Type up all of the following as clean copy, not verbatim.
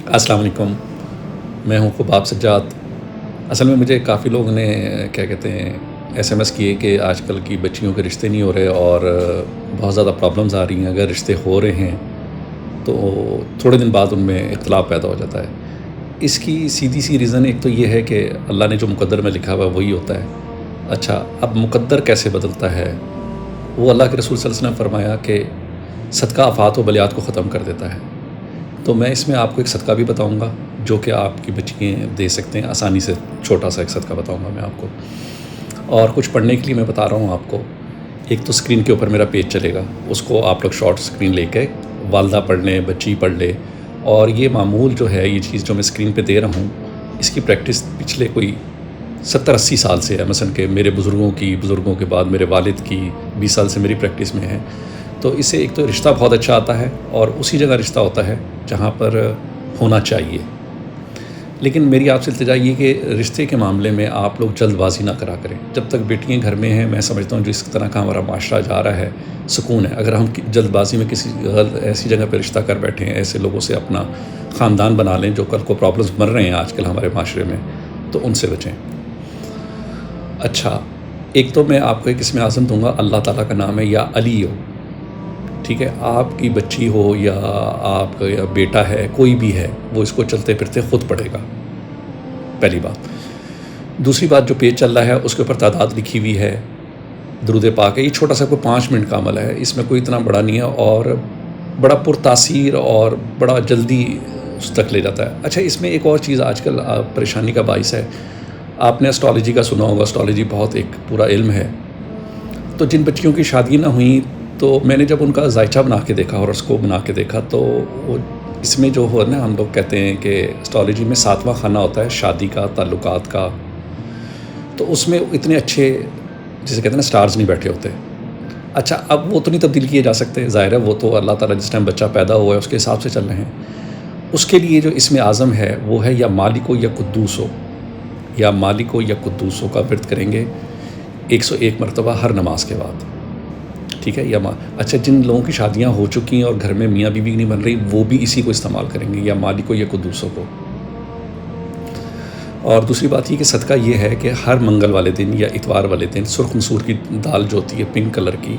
السلام علیکم، میں ہوں خباب سجاد۔ اصل میں مجھے کافی لوگوں نے کیا کہتے ہیں ایس ایم ایس کیے کہ آج کل کی بچیوں کے رشتے نہیں ہو رہے اور بہت زیادہ پرابلمز آ رہی ہیں۔ اگر رشتے ہو رہے ہیں تو تھوڑے دن بعد ان میں اختلاف پیدا ہو جاتا ہے۔ اس کی سیدھی سی ریزن ایک تو یہ ہے کہ اللہ نے جو مقدر میں لکھا ہوا ہے وہی ہوتا ہے۔ اچھا، اب مقدر کیسے بدلتا ہے؟ وہ اللہ کے رسول صلی اللہ علیہ وسلم نے فرمایا کہ صدقہ آفات و بلیات کو ختم کر دیتا ہے۔ تو میں اس میں آپ کو ایک صدقہ بھی بتاؤں گا جو کہ آپ کی بچیاں دے سکتے ہیں آسانی سے، چھوٹا سا ایک صدقہ بتاؤں گا میں آپ کو، اور کچھ پڑھنے کے لیے میں بتا رہا ہوں آپ کو۔ ایک تو اسکرین کے اوپر میرا پیج چلے گا، اس کو آپ لوگ شارٹ اسکرین لے کے والدہ پڑھ لیں، بچی پڑھ لے، اور یہ معمول جو ہے، یہ چیز جو میں اسکرین پہ دے رہا ہوں، اس کی پریکٹس پچھلے کوئی 70-80 سال سے ہے۔ مثلا کہ میرے بزرگوں کے بعد میرے والد کی 20 سال سے میری پریکٹس میں ہے۔ تو اس سے ایک تو رشتہ بہت اچھا آتا ہے، اور اسی جگہ رشتہ ہوتا ہے جہاں پر ہونا چاہیے۔ لیکن میری آپ سے التجا یہ کہ رشتے کے معاملے میں آپ لوگ جلد بازی نہ کرا کریں۔ جب تک بیٹیاں گھر میں ہیں، میں سمجھتا ہوں جو اس طرح کا ہمارا معاشرہ جا رہا ہے، سکون ہے۔ اگر ہم جلد بازی میں کسی ایسی جگہ پہ رشتہ کر بیٹھے ہیں، ایسے لوگوں سے اپنا خاندان بنا لیں جو کل کو پرابلمس بن رہے ہیں آج کل ہمارے معاشرے میں، تو ان سے بچیں۔ اچھا، ایک تو میں آپ کو ایک اسم اعظم دوں گا، اللہ تعالیٰ کا نام ہے یا علی ہو، ٹھیک ہے؟ آپ کی بچی ہو یا آپ کا یا بیٹا ہے، کوئی بھی ہے، وہ اس کو چلتے پھرتے خود پڑھے گا، پہلی بات۔ دوسری بات، جو پیج چل رہا ہے اس کے اوپر تعداد لکھی ہوئی ہے، درود پاک ہے۔ یہ چھوٹا سا کوئی 5 منٹ کا عمل ہے، اس میں کوئی اتنا بڑا نہیں ہے، اور بڑا پرتاثیر اور بڑا جلدی اس تک لے جاتا ہے۔ اچھا، اس میں ایک اور چیز آج کل پریشانی کا باعث ہے، آپ نے اسٹرالوجی کا سنا ہوگا۔ اسٹرالوجی بہت ایک پورا علم ہے۔ تو جن بچیوں کی شادی نہ ہوئیں، تو میں نے جب ان کا ذائچہ بنا کے دیکھا اور اس کو بنا کے دیکھا، تو اس میں جو ہو نا، ہم لوگ کہتے ہیں کہ اسٹرالوجی میں 7واں خانہ ہوتا ہے شادی کا، تعلقات کا، تو اس میں اتنے اچھے جسے کہتے ہیں نا سٹارز نہیں بیٹھے ہوتے۔ اچھا، اب وہ تو نہیں تبدیل کیے جا سکتے، ظاہر ہے، وہ تو اللہ تعالیٰ جس ٹائم بچہ پیدا ہوا ہے اس کے حساب سے چل رہے ہیں۔ اس کے لیے جو اسم اعظم ہے وہ ہے یا مالک ہو یا قدوس ہو، یا مالک ہو یا قدوس ہو کا ورد کریں گے 101 مرتبہ ہر نماز کے بعد، ٹھیک ہے؟ یا اچھا، جن لوگوں کی شادیاں ہو چکی ہیں اور گھر میں میاں بیوی نہیں بن رہی، وہ بھی اسی کو استعمال کریں گے، یا مالک ہو یا قدوس ہو کو۔ اور دوسری بات یہ کہ صدقہ یہ ہے کہ ہر منگل والے دن یا اتوار والے دن سرخ مسور کی دال جو ہوتی ہے پنک کلر کی،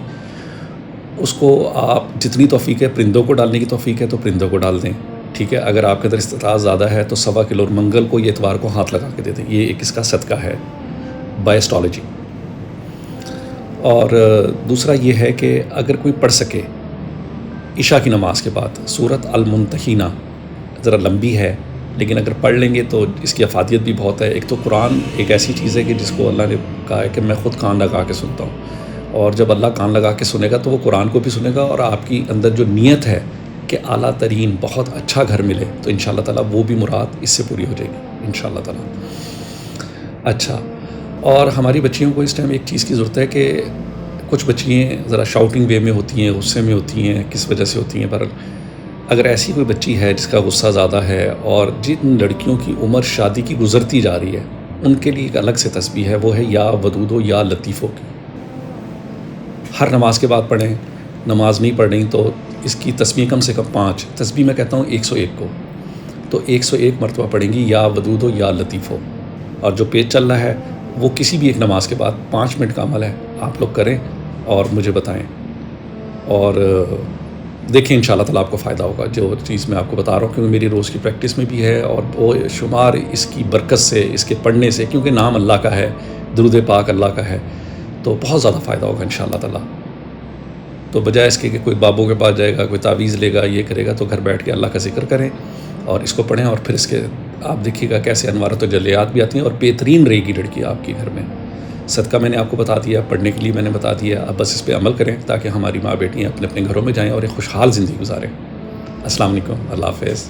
اس کو آپ جتنی توفیق ہے، پرندوں کو ڈالنے کی توفیق ہے تو پرندوں کو ڈال دیں، ٹھیک ہے؟ اگر آپ کے اندر استطاعت زیادہ ہے تو 1.25 کلو منگل کو یا اتوار کو ہاتھ لگا کے دے دیں۔ یہ ایک اس کا صدقہ ہے بائی اسٹرالوجی۔ اور دوسرا یہ ہے کہ اگر کوئی پڑھ سکے عشاء کی نماز کے بعد سورۃ الممتحنہ، ذرا لمبی ہے لیکن اگر پڑھ لیں گے تو اس کی افادیت بھی بہت ہے۔ ایک تو قرآن ایک ایسی چیز ہے کہ جس کو اللہ نے کہا ہے کہ میں خود کان لگا کے سنتا ہوں، اور جب اللہ کان لگا کے سنے گا تو وہ قرآن کو بھی سنے گا، اور آپ کی اندر جو نیت ہے کہ اعلیٰ ترین بہت اچھا گھر ملے، تو انشاءاللہ تعالیٰ وہ بھی مراد اس سے پوری ہو جائے گی انشاءاللہ تعالیٰ۔ اچھا، اور ہماری بچیوں کو اس ٹائم ایک چیز کی ضرورت ہے کہ کچھ بچیاں ذرا شاؤٹنگ وے میں ہوتی ہیں، غصے میں ہوتی ہیں، کس وجہ سے ہوتی ہیں، پر اگر ایسی کوئی بچی ہے جس کا غصہ زیادہ ہے، اور جن لڑکیوں کی عمر شادی کی گزرتی جا رہی ہے، ان کے لیے ایک الگ سے تسبیح ہے، وہ ہے یا ودودو یا لطیفو کی۔ ہر نماز کے بعد پڑھیں، نماز نہیں پڑھ رہی تو اس کی تسبیح کم سے کم 5 تسبیح میں کہتا ہوں 101 کو، تو 101 مرتبہ پڑھیں گی یا ودودو یا لطیفو۔ اور جو پیج چل رہا ہے وہ کسی بھی ایک نماز کے بعد 5 منٹ کا عمل ہے، آپ لوگ کریں اور مجھے بتائیں، اور دیکھیں انشاءاللہ تعالیٰ آپ کو فائدہ ہوگا۔ جو چیز میں آپ کو بتا رہا ہوں کیونکہ میری روز کی پریکٹس میں بھی ہے، اور وہ شمار اس کی برکت سے، اس کے پڑھنے سے، کیونکہ نام اللہ کا ہے، درود پاک اللہ کا ہے، تو بہت زیادہ فائدہ ہوگا انشاءاللہ تعالیٰ۔ تو بجائے اس کے کہ کوئی بابوں کے پاس جائے گا، کوئی تعویذ لے گا، یہ کرے گا، تو گھر بیٹھ کے اللہ کا ذکر کریں اور اس کو پڑھیں، اور پھر اس کے آپ دیکھیے گا کیسے انوارات و جلیات بھی آتی ہیں، اور بہترین رہے گی لڑکی آپ کے گھر میں۔ صدقہ میں نے آپ کو بتا دیا، پڑھنے کے لیے میں نے بتا دیا، اب بس اس پہ عمل کریں تاکہ ہماری ماں بیٹیاں اپنے اپنے گھروں میں جائیں اور ایک خوشحال زندگی گزاریں۔ السلام علیکم، اللہ حافظ۔